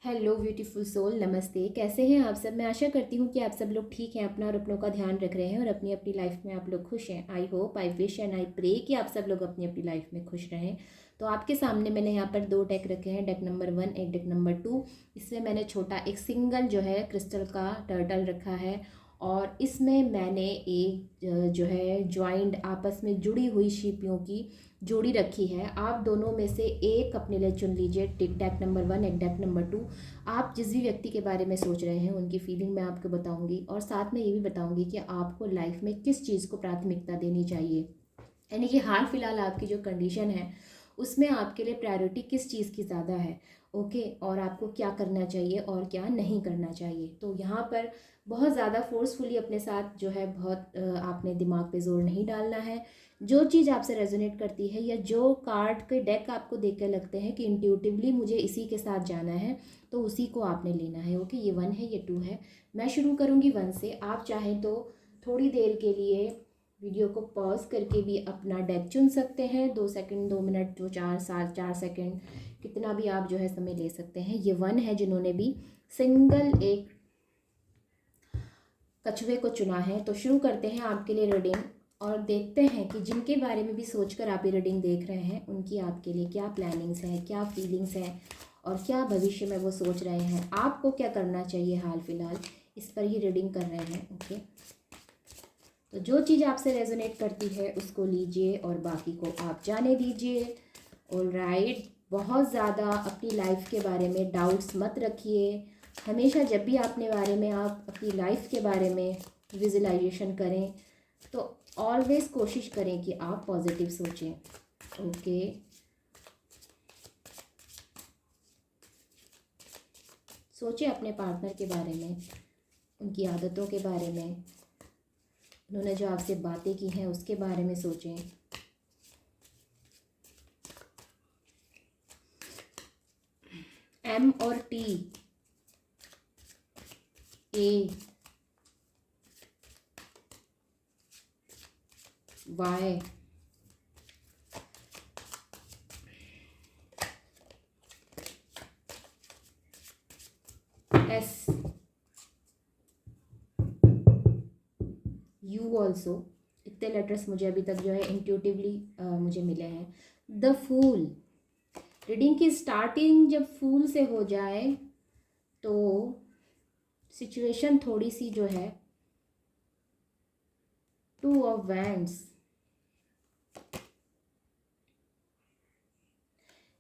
Hello beautiful soul, नमस्ते। कैसे हैं आप सब? मैं आशा करती हूँ कि आप सब लोग ठीक हैं, अपना और अपनों का ध्यान रख रहे हैं और अपनी अपनी लाइफ में आप लोग खुश हैं। I hope, I wish and I pray कि आप सब लोग अपनी अपनी लाइफ में खुश रहें। तो आपके सामने मैंने यहाँ पर दो डेक रखे हैं, डेक नंबर 1, एक डेक नंबर 2। इसमें मैंने छोटा एक सिंगल जो है क्रिस्टल का टर्टल रखा है और इसमें मैंने एक जो है ज्वाइंट आपस में जुड़ी हुई शिपियों की जोड़ी रखी है। आप दोनों में से एक अपने लिए चुन लीजिए, डेक नंबर 1, एक डेक नंबर 2। आप जिस भी व्यक्ति के बारे में सोच रहे हैं उनकी फीलिंग मैं आपको बताऊंगी और साथ में ये भी बताऊंगी कि आपको लाइफ में किस चीज़ को प्राथमिकता देनी चाहिए। यानी कि हाल फिलहाल आपकी जो कंडीशन है उसमें आपके लिए प्रायोरिटी किस चीज़ की ज़्यादा है। ओके, और आपको क्या करना चाहिए और क्या नहीं करना चाहिए। तो यहाँ पर बहुत ज़्यादा फोर्सफुली अपने साथ जो है बहुत आपने दिमाग पे जोर नहीं डालना है। जो चीज़ आपसे रेजोनेट करती है या जो कार्ड के डेक आपको देख कर लगते हैं कि इंट्यूटिवली मुझे इसी के साथ जाना है, तो उसी को आपने लेना है। ओके, ये 1 है, ये 2 है। मैं शुरू करूँगी 1 से। आप चाहें तो थोड़ी देर के लिए वीडियो को पॉज करके भी अपना डेक चुन सकते हैं। 2 सेकंड, 2 मिनट, जो 4 7 4 सेकंड, कितना भी आप जो है समय ले सकते हैं। ये 1 है जिन्होंने भी सिंगल एक कछुए को चुना है। तो शुरू करते हैं आपके लिए रीडिंग और देखते हैं कि जिनके बारे में भी सोचकर आप ये रीडिंग देख रहे हैं उनकी आपके लिए क्या प्लानिंग्स हैं, क्या फीलिंग्स हैं और क्या भविष्य में वो सोच रहे हैं। आपको क्या करना चाहिए हाल फिलहाल, इस पर ही रीडिंग कर रहे हैं। ओके, तो जो चीज़ आपसे रेजोनेट करती है उसको लीजिए और बाकी को आप जाने दीजिए। ऑलराइट, बहुत ज़्यादा अपनी लाइफ के बारे में डाउट्स मत रखिए। हमेशा जब भी अपने बारे में आप अपनी लाइफ के बारे में विजुलाइजेशन करें तो ऑलवेज कोशिश करें कि आप पॉजिटिव सोचें। ओके, सोचें अपने पार्टनर के बारे में, उनकी आदतों के बारे में, उन्होंने जो आपसे बातें की हैं उसके बारे में सोचें। एम और T, A, Y, S, U also. इतने लेटर्स मुझे अभी तक जो है इंट्यूटिवली मुझे मिले हैं। The fool. रीडिंग की स्टार्टिंग जब फूल से हो जाए तो सिचुएशन थोड़ी सी जो है 2 ऑफ वैंड्स,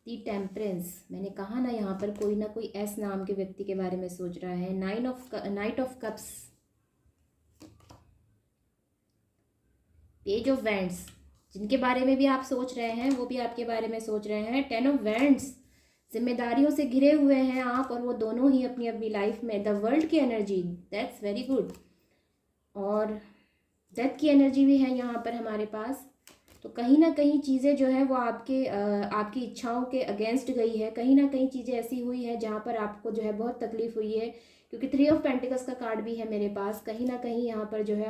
दी टेम्परेंस। मैंने कहा ना, यहाँ पर कोई ना कोई एस नाम के व्यक्ति के बारे में सोच रहा है। Night of cups, page of wands. जिनके बारे में भी आप सोच रहे हैं वो भी आपके बारे में सोच रहे हैं। 10 ऑफ वैंड्स, जिम्मेदारियों से घिरे हुए हैं आप और वो दोनों ही अपनी अपनी लाइफ में। द वर्ल्ड की एनर्जी, दैट्स वेरी गुड। और डेथ की एनर्जी भी है यहाँ पर हमारे पास। तो कहीं ना कहीं चीज़ें जो है वो आपकी इच्छाओं के अगेंस्ट गई है। कहीं ना कहीं चीज़ें ऐसी हुई है जहाँ पर आपको जो है बहुत तकलीफ हुई है, क्योंकि 3 ऑफ पेंटिकल्स का कार्ड भी है मेरे पास। कहीं ना कहीं यहाँ पर जो है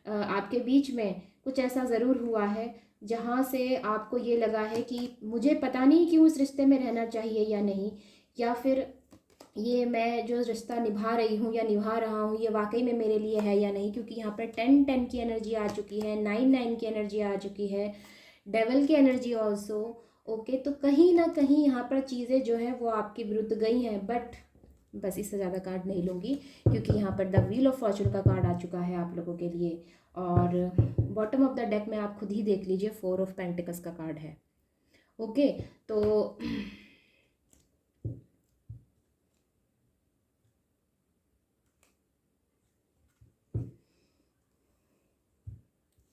आपके बीच में कुछ ऐसा ज़रूर हुआ है जहाँ से आपको ये लगा है कि मुझे पता नहीं क्यों इस रिश्ते में रहना चाहिए या नहीं, या फिर ये मैं जो रिश्ता निभा रही हूँ या निभा रहा हूँ ये वाकई में मेरे लिए है या नहीं। क्योंकि यहाँ पर 10 की एनर्जी आ चुकी है, 9 की एनर्जी आ चुकी है, डेवल की एनर्जी ऑल्सो। ओके, तो कहीं ना कहीं यहाँ पर चीज़ें जो है वो आपके विरुद्ध गई हैं। बट बस इससे ज़्यादा कार्ड नहीं लूँगी क्योंकि यहाँ पर द व्हील ऑफ फॉर्चून का कार्ड आ चुका है आप लोगों के लिए। और बॉटम ऑफ द डेक में आप खुद ही देख लीजिए, 4 ऑफ पेंटिकल्स का कार्ड है। ओके, तो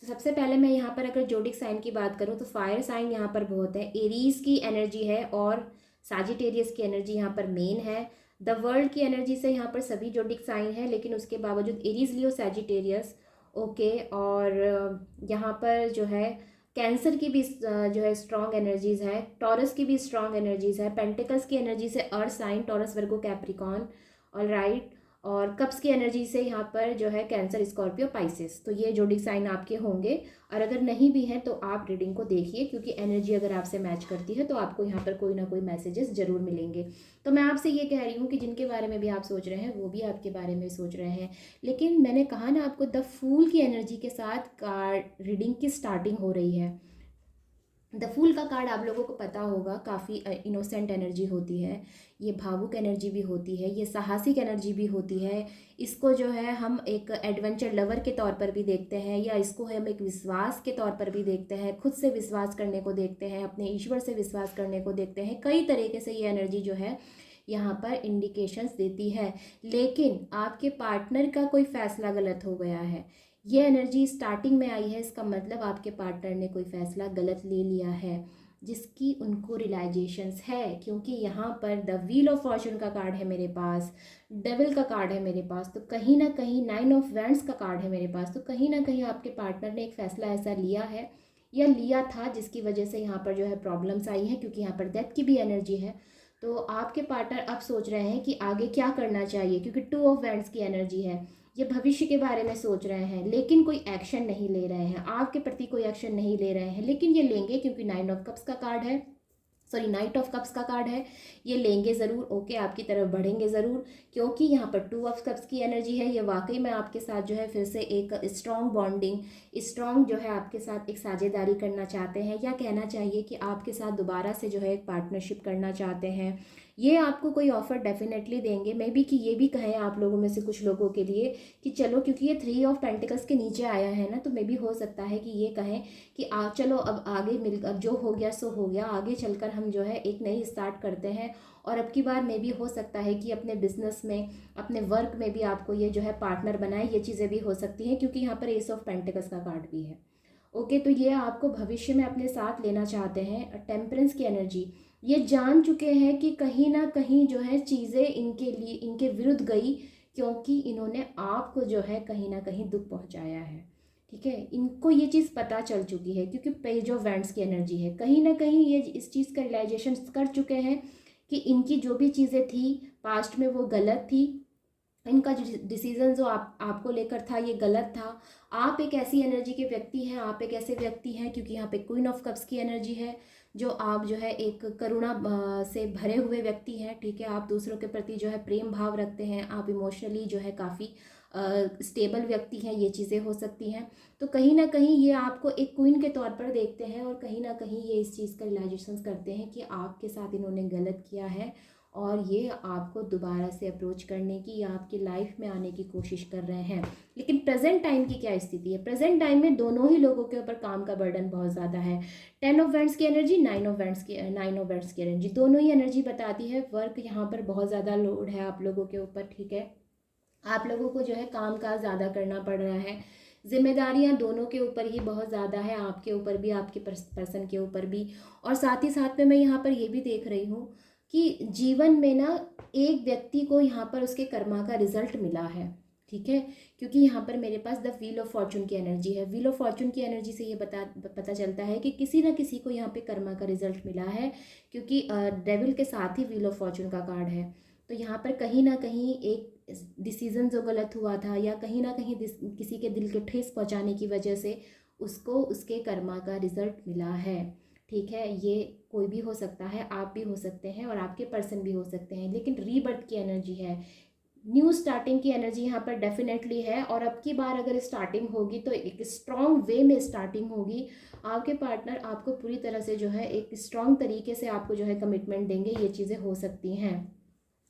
तो सबसे पहले मैं यहाँ पर अगर जोडिक साइन की बात करूँ तो फायर साइन यहाँ पर बहुत है। एरीज की एनर्जी है और साजिटेरियस की एनर्जी यहाँ पर मेन है। द वर्ल्ड की एनर्जी से यहाँ पर सभी जोडिक साइन है, लेकिन उसके बावजूद एरीज, लियो, सैजिटेरियस। ओके, और यहाँ पर जो है कैंसर की भी जो है स्ट्रॉन्ग एनर्जीज है। टॉरस की भी स्ट्रॉन्ग एनर्जीज है। पेंटिकल्स की एनर्जी से अर्थ साइन, टॉरस, वर्गो, कैप्रिकॉन। ऑल राइट, और कप्स की एनर्जी से यहाँ पर जो है कैंसर, स्कॉर्पियो, पाइसेस, तो ये जोड़ी साइन आपके होंगे। और अगर नहीं भी हैं तो आप रीडिंग को देखिए, क्योंकि एनर्जी अगर आपसे मैच करती है तो आपको यहाँ पर कोई ना कोई मैसेजेस जरूर मिलेंगे। तो मैं आपसे ये कह रही हूँ कि जिनके बारे में भी आप सोच रहे हैं वो भी आपके बारे में सोच रहे हैं। लेकिन मैंने कहा ना आपको, द फूल की एनर्जी के साथ कार्ड रीडिंग की स्टार्टिंग हो रही है। द फूल का कार्ड आप लोगों को पता होगा, काफ़ी इनोसेंट एनर्जी होती है, ये भावुक एनर्जी भी होती है, ये साहसिक एनर्जी भी होती है। इसको जो है हम एक एडवेंचर लवर के तौर पर भी देखते हैं, या इसको हम एक विश्वास के तौर पर भी देखते हैं, खुद से विश्वास करने को देखते हैं, अपने ईश्वर से विश्वास करने को देखते हैं। कई तरीके से ये एनर्जी जो है यहाँ पर इंडिकेशंस देती है। लेकिन आपके पार्टनर का कोई फैसला गलत हो गया है, ये एनर्जी स्टार्टिंग में आई है, इसका मतलब आपके पार्टनर ने कोई फैसला गलत ले लिया है, जिसकी उनको रियलाइजेशंस है। क्योंकि यहाँ पर द व्हील ऑफ फॉर्चून का कार्ड है मेरे पास, डेविल का कार्ड है मेरे पास, तो कहीं ना कहीं 9 ऑफ वैंड्स का कार्ड है मेरे पास, तो कहीं ना कहीं आपके पार्टनर ने एक फ़ैसला ऐसा लिया है या लिया था जिसकी वजह से यहाँ पर जो है प्रॉब्लम्स आई हैं। क्योंकि यहाँ पर डेथ की भी एनर्जी है। तो आपके पार्टनर अब सोच रहे हैं कि आगे क्या करना चाहिए, क्योंकि 2 ऑफ वैंड्स की एनर्जी है। ये भविष्य के बारे में सोच रहे हैं, लेकिन कोई एक्शन नहीं ले रहे हैं, आपके प्रति कोई एक्शन नहीं ले रहे हैं। लेकिन ये लेंगे, क्योंकि 9 ऑफ कप्स का कार्ड है, सॉरी, नाइट ऑफ कप्स का कार्ड है। ये लेंगे ज़रूर, ओके, आपकी तरफ बढ़ेंगे ज़रूर। क्योंकि यहाँ पर 2 ऑफ कप्स की एनर्जी है। ये वाकई में आपके साथ जो है फिर से एक स्ट्रॉन्ग बॉन्डिंग, स्ट्रॉन्ग जो है आपके साथ एक साझेदारी करना चाहते हैं, या कहना चाहिए कि आपके साथ दोबारा से जो है एक पार्टनरशिप करना चाहते हैं। ये आपको कोई ऑफर डेफिनेटली देंगे। मे बी कि ये भी कहें आप लोगों में से कुछ लोगों के लिए कि चलो, क्योंकि ये 3 ऑफ पेंटिकल्स के नीचे आया है ना, तो मे बी हो सकता है कि ये कहें कि चलो अब आगे मिल, अब जो हो गया सो हो गया, आगे चलकर हम जो है एक नई स्टार्ट करते हैं। और अब की बार में भी हो सकता है कि अपने बिजनेस में, अपने वर्क में भी आपको ये जो है पार्टनर बनाए, ये चीज़ें भी हो सकती हैं, क्योंकि यहाँ पर एस ऑफ पेंटिकल्स का कार्ड भी है। ओके, तो ये आपको भविष्य में अपने साथ लेना चाहते हैं। टेम्परेंस की एनर्जी, ये जान चुके हैं कि कहीं ना कहीं जो है चीज़ें इनके लिए, इनके विरुद्ध गई, क्योंकि इन्होंने आपको जो है कहीं ना कहीं दुख पहुंचाया है। ठीक है, इनको ये चीज़ पता चल चुकी है, क्योंकि पेज ऑफ वैंड्स की एनर्जी है। कहीं ना कहीं ये इस चीज़ का रियलाइजेशन कर चुके हैं कि इनकी जो भी चीज़ें थी पास्ट में वो गलत थी, इनका जो डिसीजन जो आपको लेकर था ये गलत था। आप एक ऐसी एनर्जी के व्यक्ति हैं, आप एक ऐसे व्यक्ति हैं, क्योंकि यहाँ पे क्वीन ऑफ कप्स की एनर्जी है, जो आप जो है एक करुणा से भरे हुए व्यक्ति हैं। ठीक है, आप दूसरों के प्रति जो है प्रेम भाव रखते हैं, आप इमोशनली जो है काफ़ी स्टेबल व्यक्ति हैं, ये चीज़ें हो सकती हैं। तो कहीं ना कहीं ये आपको एक क्वीन के तौर पर देखते हैं, और कहीं ना कहीं ये इस चीज़ का रियलाइजेशन करते हैं कि आपके साथ इन्होंने गलत किया है, और ये आपको दोबारा से अप्रोच करने की या आपकी लाइफ में आने की कोशिश कर रहे हैं। लेकिन प्रेजेंट टाइम की क्या स्थिति है? प्रेजेंट टाइम में दोनों ही लोगों के ऊपर काम का बर्डन बहुत ज़्यादा है। 10 ऑफ वैंड्स की एनर्जी, 9 ऑफ वैंड्स की एनर्जी, दोनों ही एनर्जी बताती है वर्क यहाँ पर बहुत ज़्यादा लोड है आप लोगों के ऊपर। ठीक है, आप लोगों को जो है काम काज ज़्यादा करना पड़ रहा है, जिम्मेदारियां दोनों के ऊपर ही बहुत ज़्यादा है, आपके ऊपर भी, आपके पर्सन के ऊपर भी। और साथ ही साथ में मैं यहाँ पर ये भी देख रही हूँ कि जीवन में ना एक व्यक्ति को यहाँ पर उसके कर्मा का रिजल्ट मिला है। ठीक है, क्योंकि यहाँ पर मेरे पास द व्हील ऑफ फॉर्चून की एनर्जी है। व्हील ऑफ फॉर्चून की एनर्जी से ये पता चलता है कि किसी ना किसी को यहाँ पे कर्मा का रिजल्ट मिला है, क्योंकि डेविल के साथ ही व्हील ऑफ फॉर्चून का कार्ड है। तो यहाँ पर कहीं ना कहीं एक डिसीज़न जो गलत हुआ था, या कहीं ना कहीं किसी के दिल के ठेस पहुँचाने की वजह से उसको उसके कर्मा का रिजल्ट मिला है। ठीक है, ये कोई भी हो सकता है, आप भी हो सकते हैं और आपके पर्सन भी हो सकते हैं। लेकिन रीबर्थ की एनर्जी है, न्यू स्टार्टिंग की एनर्जी यहाँ पर डेफिनेटली है। और अब की बार अगर स्टार्टिंग होगी तो एक स्ट्रॉन्ग वे में स्टार्टिंग होगी। आपके पार्टनर आपको पूरी तरह से जो है एक स्ट्रॉन्ग तरीके से आपको जो है कमिटमेंट देंगे, ये चीज़ें हो सकती हैं।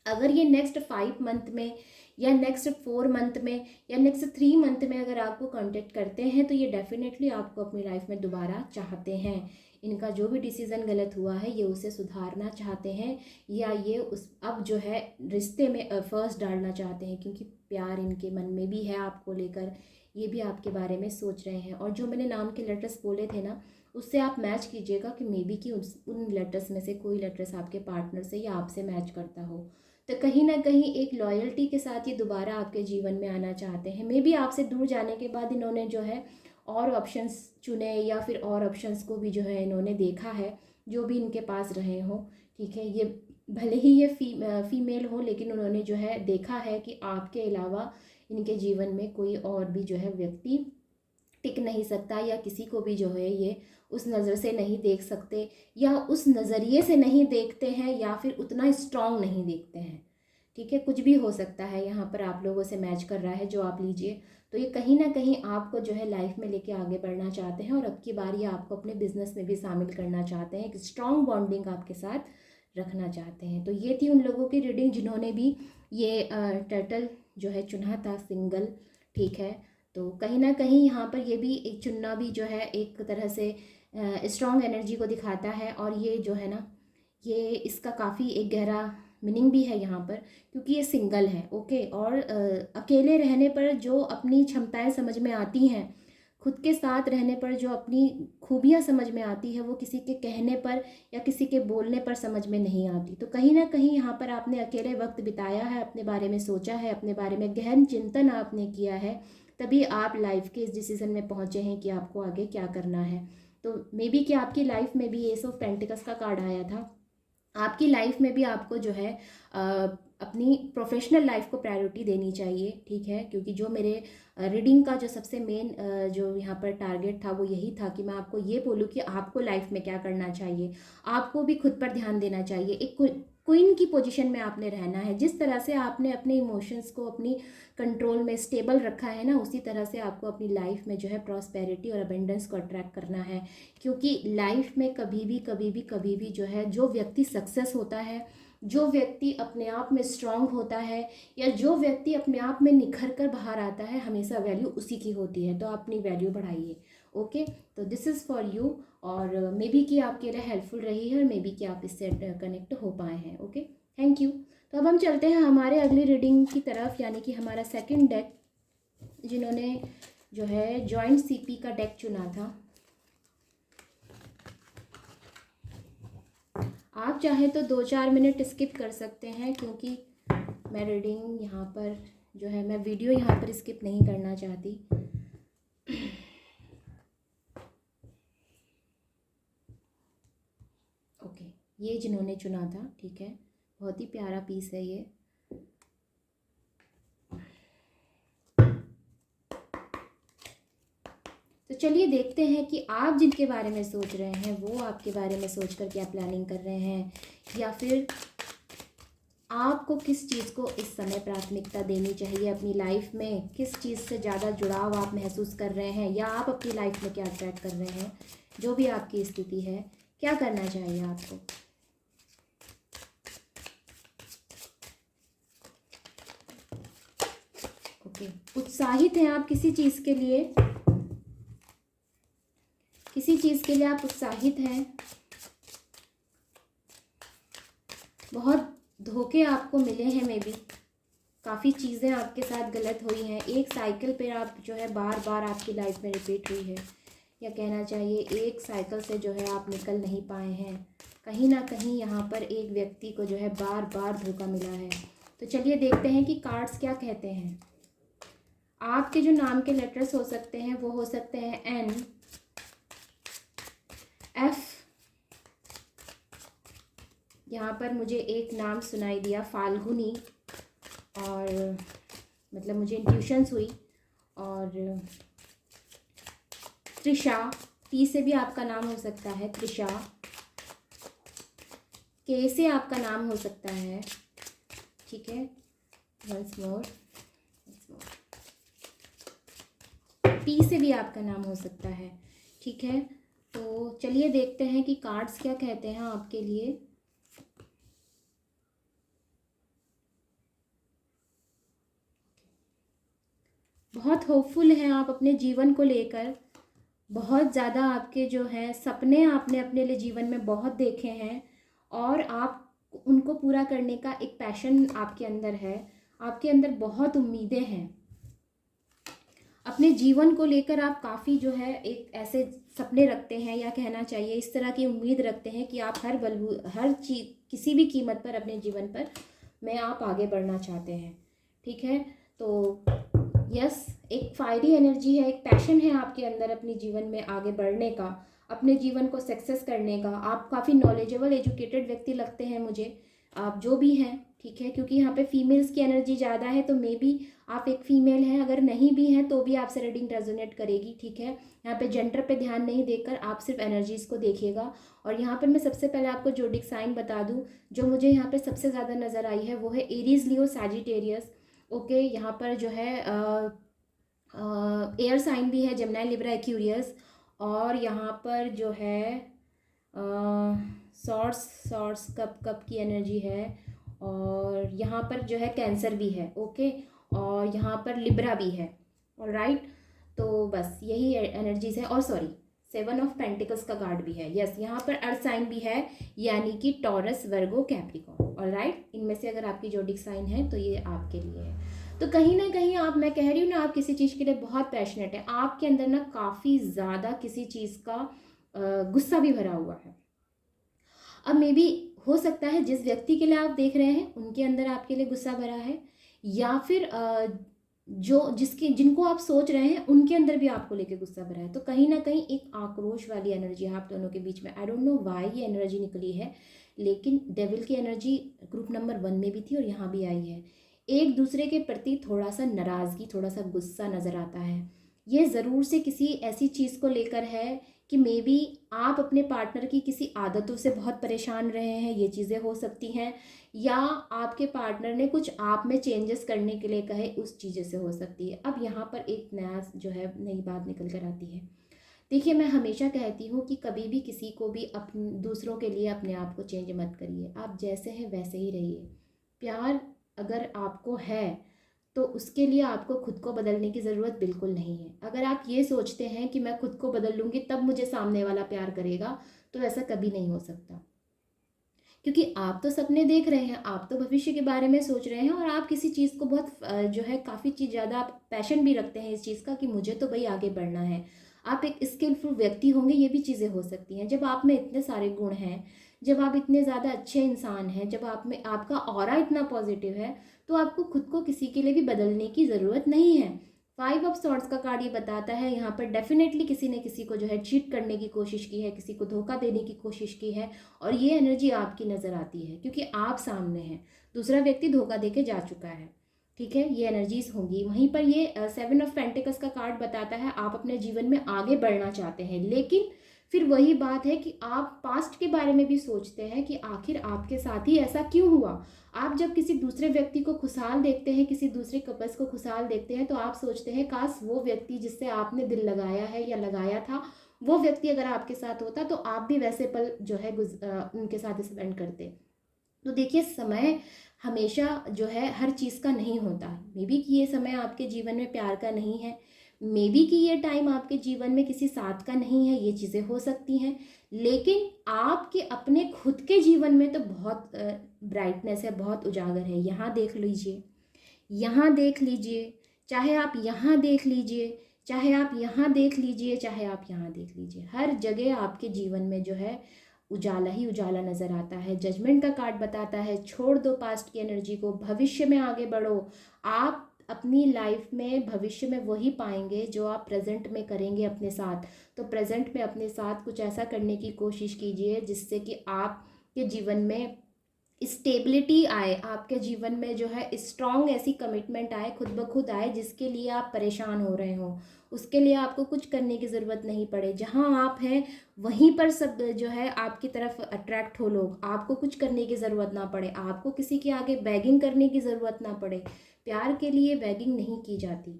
अगर ये नेक्स्ट 5 मंथ में, या नेक्स्ट 4 मंथ में, या नेक्स्ट 3 मंथ में अगर आपको कांटेक्ट करते हैं, तो ये डेफिनेटली आपको अपनी लाइफ में दोबारा चाहते हैं। इनका जो भी डिसीज़न गलत हुआ है ये उसे सुधारना चाहते हैं, या ये उस अब जो है रिश्ते में एफर्ट्स डालना चाहते हैं, क्योंकि प्यार इनके मन में भी है आपको लेकर, ये भी आपके बारे में सोच रहे हैं। और जो मैंने नाम के लेटर्स बोले थे ना, उससे आप मैच कीजिएगा कि मे बी कि उन लेटर्स में से कोई लेटर्स आपके पार्टनर से या आपसे मैच करता हो। तो कहीं ना कहीं एक लॉयल्टी के साथ ये दोबारा आपके जीवन में आना चाहते हैं। मे बी आपसे दूर जाने के बाद इन्होंने जो है और ऑप्शंस चुने, या फिर और ऑप्शंस को भी जो है इन्होंने देखा है, जो भी इनके पास रहे हों। ठीक है, ये भले ही ये फीमेल हो, लेकिन उन्होंने जो है देखा है कि आपके अलावा इनके जीवन में कोई और भी जो है व्यक्ति टिक नहीं सकता, या किसी को भी जो है ये उस नज़र से नहीं देख सकते, या उस नज़रिए से नहीं देखते हैं, या फिर उतना स्ट्रांग नहीं देखते हैं। ठीक है, कुछ भी हो सकता है, यहाँ पर आप लोगों से मैच कर रहा है जो आप लीजिए। तो ये कहीं ना कहीं आपको जो है लाइफ में लेके आगे बढ़ना चाहते हैं, और अब की बार ये आपको अपने बिजनेस में भी शामिल करना चाहते हैं, एक स्ट्रांग बॉन्डिंग आपके साथ रखना चाहते हैं। तो ये थी उन लोगों की रीडिंग जिन्होंने भी ये टर्टल जो है चुना था सिंगल। ठीक है, तो कहीं ना कहीं यहाँ पर ये भी एक चुनना भी जो है एक तरह से स्ट्रॉन्ग एनर्जी को दिखाता है, और ये जो है ना, ये इसका काफ़ी एक गहरा मीनिंग भी है यहाँ पर, क्योंकि ये सिंगल है। ओके, और अकेले रहने पर जो अपनी क्षमताएं समझ में आती हैं, खुद के साथ रहने पर जो अपनी खूबियाँ समझ में आती है, वो किसी के कहने पर या किसी के बोलने पर समझ में नहीं आती। तो कहीं ना कहीं यहाँ पर आपने अकेले वक्त बिताया है, अपने बारे में सोचा है, अपने बारे में गहन चिंतन आपने किया है, तभी आप लाइफ के इस डिसीज़न में पहुँचे हैं कि आपको आगे क्या करना है। तो मे बी कि आपकी लाइफ में भी एस ऑफ पेंटिकल्स का कार्ड आया था। आपकी लाइफ में भी आपको जो है अपनी प्रोफेशनल लाइफ को प्रायोरिटी देनी चाहिए। ठीक है, क्योंकि जो मेरे रीडिंग का जो सबसे मेन जो यहाँ पर टारगेट था वो यही था कि मैं आपको ये बोलूँ कि आपको लाइफ में क्या करना चाहिए। आपको भी खुद पर ध्यान देना चाहिए, एक क्वीन की पोजीशन में आपने रहना है। जिस तरह से आपने अपने इमोशंस को अपनी कंट्रोल में स्टेबल रखा है ना, उसी तरह से आपको अपनी लाइफ में जो है प्रॉस्पेरिटी और अबेंडेंस को अट्रैक्ट करना है। क्योंकि लाइफ में कभी भी जो है, जो व्यक्ति सक्सेस होता है, जो व्यक्ति अपने आप में स्ट्रांग होता है, या जो व्यक्ति अपने आप में निखर कर बाहर आता है, हमेशा वैल्यू उसी की होती है। तो आप अपनी वैल्यू बढ़ाइए। ओके, तो दिस इज़ फॉर यू, और मे बी कि आपके लिए हेल्पफुल रही है, और मे बी कि आप इससे कनेक्ट हो पाए हैं। Okay, thank you. तो अब हम चलते हैं हमारे अगली रीडिंग की तरफ, यानी कि हमारा सेकंड डेक, जिन्होंने जो है जॉइंट सीपी का डेक चुना था। आप चाहें तो 2-4 मिनट स्किप कर सकते हैं, क्योंकि मैं रीडिंग यहाँ पर जो है, मैं वीडियो यहाँ पर स्किप नहीं करना चाहती। ओके, ये जिन्होंने चुना था, ठीक है, बहुत ही प्यारा पीस है ये। तो चलिए देखते हैं कि आप जिनके बारे में सोच रहे हैं वो आपके बारे में सोचकर क्या प्लानिंग कर रहे हैं, या फिर आपको किस चीज़ को इस समय प्राथमिकता देनी चाहिए अपनी लाइफ में, किस चीज़ से ज़्यादा जुड़ाव आप महसूस कर रहे हैं, या आप अपनी लाइफ में क्या ट्रैक कर रहे हैं। जो भी आपकी स्थिति है, क्या करना चाहिए आपको। ओके, उत्साहित हैं आप किसी चीज़ के लिए, किसी चीज़ के लिए आप उत्साहित हैं। बहुत धोखे आपको मिले हैं, मे बी काफ़ी चीज़ें आपके साथ गलत हुई हैं। एक साइकिल पे आप जो है बार बार आपकी लाइफ में रिपीट हुई है, या कहना चाहिए एक साइकिल से जो है आप निकल नहीं पाए हैं। कहीं ना कहीं यहाँ पर एक व्यक्ति को जो है बार बार धोखा मिला है। तो चलिए देखते हैं कि कार्ड्स क्या कहते हैं। आपके जो नाम के लेटर्स हो सकते हैं वो हो सकते हैं N, F, यहाँ पर मुझे एक नाम सुनाई दिया फाल्गुनी, और मतलब मुझे इंट्यूशंस हुई, और त्रिशा, टी से भी आपका नाम हो सकता है त्रिशा, के से आपका नाम हो सकता है। ठीक है, वंस मोर, पी से भी आपका नाम हो सकता है। ठीक है, तो चलिए देखते हैं कि कार्ड्स क्या कहते हैं आपके लिए। बहुत होपफुल हैं आप अपने जीवन को लेकर, बहुत ज़्यादा आपके जो हैं सपने आपने अपने लिए जीवन में बहुत देखे हैं, और आप उनको पूरा करने का एक पैशन आपके अंदर है, आपके अंदर बहुत उम्मीदें हैं। अपने जीवन को लेकर आप काफ़ी जो है एक ऐसे सपने रखते हैं, या कहना चाहिए इस तरह की उम्मीद रखते हैं कि आप हर चीज़ किसी भी कीमत पर अपने जीवन पर में आप आगे बढ़ना चाहते हैं। ठीक है, तो यस, एक फायरी एनर्जी है, एक पैशन है आपके अंदर अपने जीवन में आगे बढ़ने का, अपने जीवन को सक्सेस करने का। आप काफ़ी नॉलेजेबल एजुकेटेड व्यक्ति लगते हैं मुझे, आप जो भी हैं, ठीक है, क्योंकि यहाँ पे फीमेल्स की एनर्जी ज़्यादा है, तो मे बी आप एक फीमेल हैं। अगर नहीं भी हैं तो भी आपसे रीडिंग रेजोनेट करेगी, ठीक है। यहाँ पे जेंडर पे ध्यान नहीं देकर आप सिर्फ एनर्जीज को देखिएगा। और यहाँ पर मैं सबसे पहले आपको जोडिक साइन बता दूँ, जो मुझे यहाँ पे सबसे ज़्यादा नज़र आई है वो है एरीज, लियो, सैजिटेरियस। ओके, यहाँ पर जो है एयर साइन भी है, जेमिनी, लिब्रा, एक्वेरियस। और यहाँ पर जो है सॉर्स, सॉर्स कप, कप की एनर्जी है। और यहाँ पर जो है कैंसर भी है, ओके। और यहाँ पर लिब्रा भी है, ऑलराइट। तो बस यही एनर्जीज है। और सॉरी, 7 ऑफ पेंटिकल्स का कार्ड भी है, यस। यहाँ पर अर्थ साइन भी है, यानी कि टॉरस, वर्गो, कैप्रिकॉर्न, ऑलराइट। इनमें से अगर आपकी जोडिक साइन है तो ये आपके लिए है। तो कहीं ना कहीं आप, मैं कह रही हूँ ना, आप किसी चीज़ के लिए बहुत पैशनेट है। आपके अंदर ना काफ़ी ज़्यादा किसी चीज़ का गुस्सा भी भरा हुआ है। अब मे बी हो सकता है जिस व्यक्ति के लिए आप देख रहे हैं उनके अंदर आपके लिए गुस्सा भरा है, या फिर जिनको आप सोच रहे हैं उनके अंदर भी आपको लेके गुस्सा भरा है। तो कहीं ना कहीं एक आक्रोश वाली एनर्जी है आप दोनों के बीच में। आई डोंट नो वाई ये एनर्जी निकली है, लेकिन डेविल की एनर्जी ग्रुप नंबर 1 में भी थी और यहाँ भी आई है। एक दूसरे के प्रति थोड़ा सा नाराज़गी, थोड़ा सा गुस्सा नज़र आता है। ये ज़रूर से किसी ऐसी चीज़ को लेकर है कि मे बी आप अपने पार्टनर की किसी आदतों से बहुत परेशान रहे हैं, ये चीज़ें हो सकती हैं। या आपके पार्टनर ने कुछ आप में चेंजेस करने के लिए कहे, उस चीज़ों से हो सकती है। अब यहाँ पर एक नया जो है नई बात निकल कर आती है। देखिए, मैं हमेशा कहती हूँ कि कभी भी किसी को भी दूसरों के लिए अपने आप को चेंज मत करिए। आप जैसे हैं वैसे ही रहिए। प्यार अगर आपको है तो उसके लिए आपको खुद को बदलने की ज़रूरत बिल्कुल नहीं है। अगर आप ये सोचते हैं कि मैं खुद को बदल लूँगी तब मुझे सामने वाला प्यार करेगा, तो ऐसा कभी नहीं हो सकता। क्योंकि आप तो सपने देख रहे हैं, आप तो भविष्य के बारे में सोच रहे हैं, और आप किसी चीज़ को बहुत जो है काफ़ी चीज़ ज़्यादा आप पैशन भी रखते हैं इस चीज़ का कि मुझे तो भाई आगे बढ़ना है। आप एक स्किलफुल व्यक्ति होंगे, ये भी चीज़ें हो सकती हैं। जब आप में इतने सारे गुण हैं, जब आप इतने ज़्यादा अच्छे इंसान हैं, जब आप में आपका ऑरा इतना पॉजिटिव है, तो आपको खुद को किसी के लिए भी बदलने की ज़रूरत नहीं है। 5 ऑफ सॉर्ड्स का कार्ड ये बताता है यहाँ पर डेफिनेटली किसी ने किसी को जो है चीट करने की कोशिश की है, किसी को धोखा देने की कोशिश की है, और ये एनर्जी आपकी नज़र आती है क्योंकि आप सामने हैं। दूसरा व्यक्ति धोखा देके जा चुका है, ठीक है, ये एनर्जीज होंगी। वहीं पर ये 7 ऑफ पेंटिकल्स का कार्ड बताता है आप अपने जीवन में आगे बढ़ना चाहते हैं, लेकिन फिर वही बात है कि आप पास्ट के बारे में भी सोचते हैं कि आखिर आपके साथ ही ऐसा क्यों हुआ। आप जब किसी दूसरे व्यक्ति को खुशहाल देखते हैं, किसी दूसरे कपल्स को खुशहाल देखते हैं, तो आप सोचते हैं काश वो व्यक्ति जिससे आपने दिल लगाया है या लगाया था, वो व्यक्ति अगर आपके साथ होता तो आप भी वैसे पल जो है उनके साथ स्पेंड करते। तो देखिए, समय हमेशा जो है हर चीज़ का नहीं होता। मे बी कि ये समय आपके जीवन में प्यार का नहीं है, मे बी कि ये टाइम आपके जीवन में किसी साथ का नहीं है, ये चीज़ें हो सकती हैं। लेकिन आपके अपने खुद के जीवन में तो बहुत ब्राइटनेस है, बहुत उजागर है। यहाँ देख लीजिए, यहाँ देख लीजिए, चाहे आप यहाँ देख लीजिए, चाहे आप यहाँ देख लीजिए, चाहे आप यहाँ देख लीजिए, हर जगह आपके जीवन में जो है उजाला ही उजाला नज़र आता है। जजमेंट का कार्ड बताता है छोड़ दो पास्ट की एनर्जी को, भविष्य में आगे बढ़ो। आप अपनी लाइफ में भविष्य में वही पाएंगे जो आप प्रेजेंट में करेंगे अपने साथ। तो प्रेजेंट में अपने साथ कुछ ऐसा करने की कोशिश कीजिए जिससे कि आपके जीवन में स्टेबिलिटी आए, आपके जीवन में जो है स्ट्रॉन्ग ऐसी कमिटमेंट आए, खुद ब खुद आए, जिसके लिए आप परेशान हो रहे हो। उसके लिए आपको कुछ करने की ज़रूरत नहीं पड़े। जहाँ आप हैं वहीं पर सब जो है आपकी तरफ अट्रैक्ट हो लोग। आपको कुछ करने की ज़रूरत ना पड़े, आपको किसी के आगे बैगिंग करने की ज़रूरत ना पड़े। प्यार के लिए बैगिंग नहीं की जाती,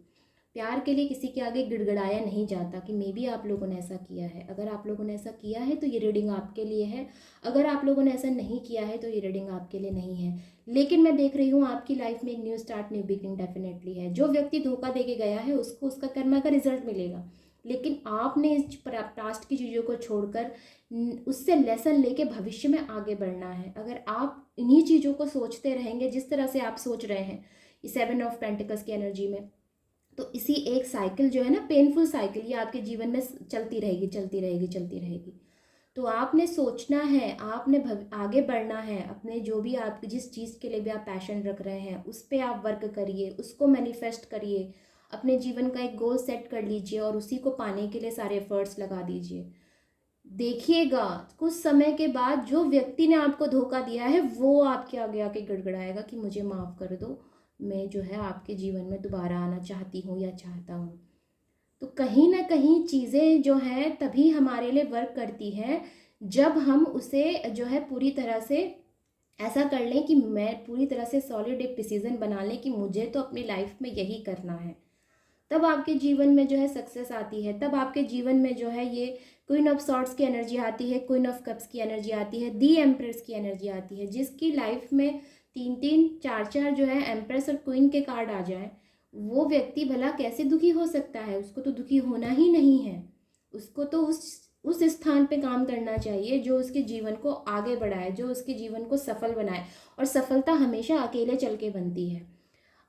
प्यार के लिए किसी के आगे गिड़गिड़ाया नहीं जाता। कि मे बी आप लोगों ने ऐसा किया है। अगर आप लोगों ने ऐसा किया है तो ये रीडिंग आपके लिए है, अगर आप लोगों ने ऐसा नहीं किया है तो ये रीडिंग आपके लिए नहीं है। लेकिन मैं देख रही हूँ आपकी लाइफ में एक new start, new beginning definitely है। जो व्यक्ति धोखा दे के गया है उसको उसका कर्म का रिजल्ट मिलेगा, लेकिन आपने इस पास्ट की चीज़ों को छोड़कर उससे लेसन लेके भविष्य में आगे बढ़ना है। अगर आप इन्हीं चीज़ों को सोचते रहेंगे जिस तरह से आप सोच रहे हैं 7 ऑफ पेंटिकल्स की एनर्जी में, तो इसी एक साइकिल जो है ना, पेनफुल साइकिल, ये आपके जीवन में चलती रहेगी, चलती रहेगी, चलती रहेगी। तो आपने सोचना है, आपने आगे बढ़ना है। अपने जो भी आप जिस चीज़ के लिए भी आप पैशन रख रहे हैं उस पर आप वर्क करिए, उसको मैनिफेस्ट करिए। अपने जीवन का एक गोल सेट कर लीजिए और उसी को पाने के लिए सारे एफर्ट्स लगा दीजिए। देखिएगा कुछ समय के बाद जो व्यक्ति ने आपको धोखा दिया है वो आपके आगे आके गड़गड़ाएगा कि मुझे माफ़ कर दो, मैं जो है आपके जीवन में दोबारा आना चाहती हूँ या चाहता हूँ। तो कहीं ना कहीं चीज़ें जो हैं तभी हमारे लिए वर्क करती हैं जब हम उसे जो है पूरी तरह से ऐसा कर लें कि मैं पूरी तरह से सॉलिड एक डिसीज़न बना लें कि मुझे तो अपनी लाइफ में यही करना है। तब आपके जीवन में जो है सक्सेस आती है, तब आपके जीवन में जो है ये क्वीन ऑफ सॉर्ट्स की एनर्जी आती है, क्वीन ऑफ कप्स की एनर्जी आती है, दी एम्प्रेस की एनर्जी आती है। जिसकी लाइफ में तीन तीन चार चार जो है एम्प्रेस और क्वीन के कार्ड आ जाए, वो व्यक्ति भला कैसे दुखी हो सकता है? उसको तो दुखी होना ही नहीं है। उसको तो उस स्थान पे काम करना चाहिए जो उसके जीवन को आगे बढ़ाए, जो उसके जीवन को सफल बनाए। और सफलता हमेशा अकेले चल के बनती है।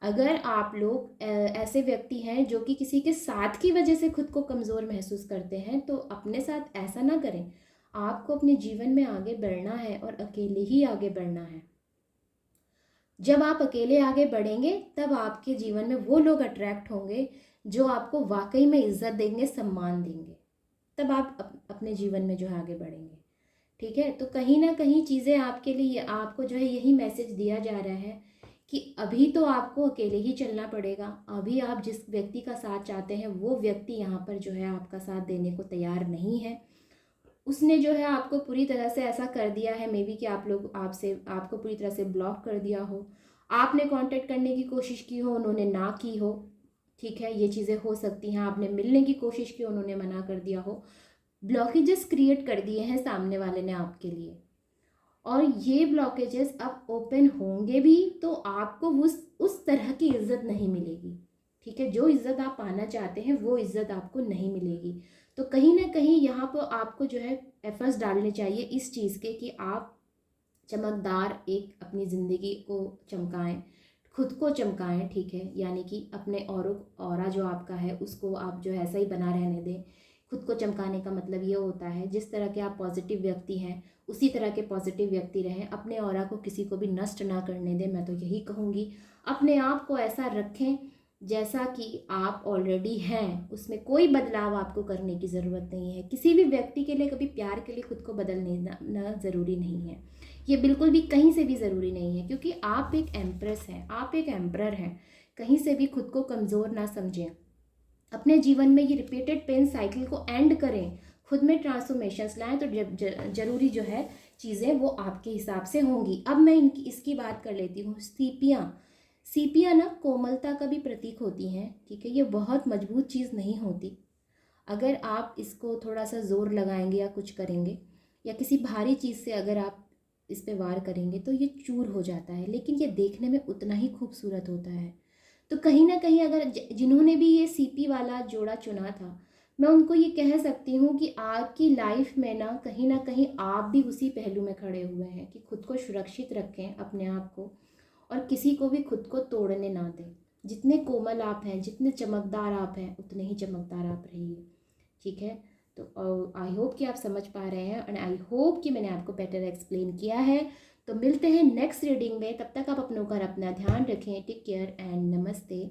अगर आप लोग ऐसे व्यक्ति हैं जो कि किसी के साथ की वजह से खुद को कमज़ोर महसूस करते हैं, तो अपने साथ ऐसा ना करें। आपको अपने जीवन में आगे बढ़ना है और अकेले ही आगे बढ़ना है। जब आप अकेले आगे बढ़ेंगे तब आपके जीवन में वो लोग अट्रैक्ट होंगे जो आपको वाकई में इज्जत देंगे, सम्मान देंगे। तब आप अपने जीवन में जो है आगे बढ़ेंगे। ठीक है, तो कहीं ना कहीं चीज़ें आपके लिए, आपको जो है यही मैसेज दिया जा रहा है कि अभी तो आपको अकेले ही चलना पड़ेगा। अभी आप जिस व्यक्ति का साथ चाहते हैं वो व्यक्ति यहाँ पर जो है आपका साथ देने को तैयार नहीं है। उसने जो है आपको पूरी तरह से ऐसा कर दिया है, मे बी कि आपको पूरी तरह से ब्लॉक कर दिया हो। आपने कांटेक्ट करने की कोशिश की हो, उन्होंने ना की हो। ठीक है, ये चीज़ें हो सकती हैं। आपने मिलने की कोशिश की, उन्होंने मना कर दिया हो। ब्लॉकेजेस क्रिएट कर दिए हैं सामने वाले ने आपके लिए। और ये ब्लॉकेजेस अब ओपन होंगे भी तो आपको उस तरह की इज्जत नहीं मिलेगी। ठीक है, जो इज्जत आप पाना चाहते हैं वो इज्जत आपको नहीं मिलेगी। तो कहीं ना कहीं यहाँ पर आपको जो है एफर्ट्स डालने चाहिए इस चीज़ के कि आप चमकदार एक अपनी ज़िंदगी को चमकाएं, खुद को चमकाएं। ठीक है, यानी कि अपने औरा जो आपका है उसको आप जो है ऐसा ही बना रहने दें। खुद को चमकाने का मतलब ये होता है जिस तरह के आप पॉजिटिव व्यक्ति हैं उसी तरह के पॉजिटिव व्यक्ति रहें। अपने ऑरा को किसी को भी नष्ट ना करने दें, मैं तो यही कहूँगी। अपने आप को ऐसा रखें जैसा कि आप ऑलरेडी हैं, उसमें कोई बदलाव आपको करने की ज़रूरत नहीं है। किसी भी व्यक्ति के लिए कभी प्यार के लिए खुद को बदलना ज़रूरी नहीं है। ये बिल्कुल भी कहीं से भी ज़रूरी नहीं है, क्योंकि आप एक एम्प्रेस हैं, आप एक एम्परर हैं। कहीं से भी खुद को कमज़ोर ना समझें। अपने जीवन में ये रिपीटेड पेन साइकिल को एंड करें, खुद में ट्रांसफॉर्मेशंस लाएं, तो जरूरी जो है चीज़ें वो आपके हिसाब से होंगी। अब मैं इसकी बात कर लेती हूँ। सीपियाँ ना कोमलता का भी प्रतीक होती हैं। ठीक है, ये बहुत मजबूत चीज़ नहीं होती। अगर आप इसको थोड़ा सा ज़ोर लगाएंगे या कुछ करेंगे या किसी भारी चीज़ से अगर आप इस पे वार करेंगे तो ये चूर हो जाता है, लेकिन ये देखने में उतना ही खूबसूरत होता है। तो कहीं ना कहीं अगर जिन्होंने भी ये सीपी वाला जोड़ा चुना था, मैं उनको ये कह सकती हूँ कि आपकी लाइफ में ना कहीं आप भी उसी पहलू में खड़े हुए हैं कि खुद को सुरक्षित रखें, अपने आप को, और किसी को भी खुद को तोड़ने ना दें। जितने कोमल आप हैं, जितने चमकदार आप हैं, उतने ही चमकदार आप रहिए। ठीक है, तो आई होप कि आप समझ पा रहे हैं एंड आई होप कि मैंने आपको बेटर एक्सप्लेन किया है। तो मिलते हैं नेक्स्ट रीडिंग में, तब तक आप अपनों का अपना ध्यान रखें। टेक केयर एंड नमस्ते।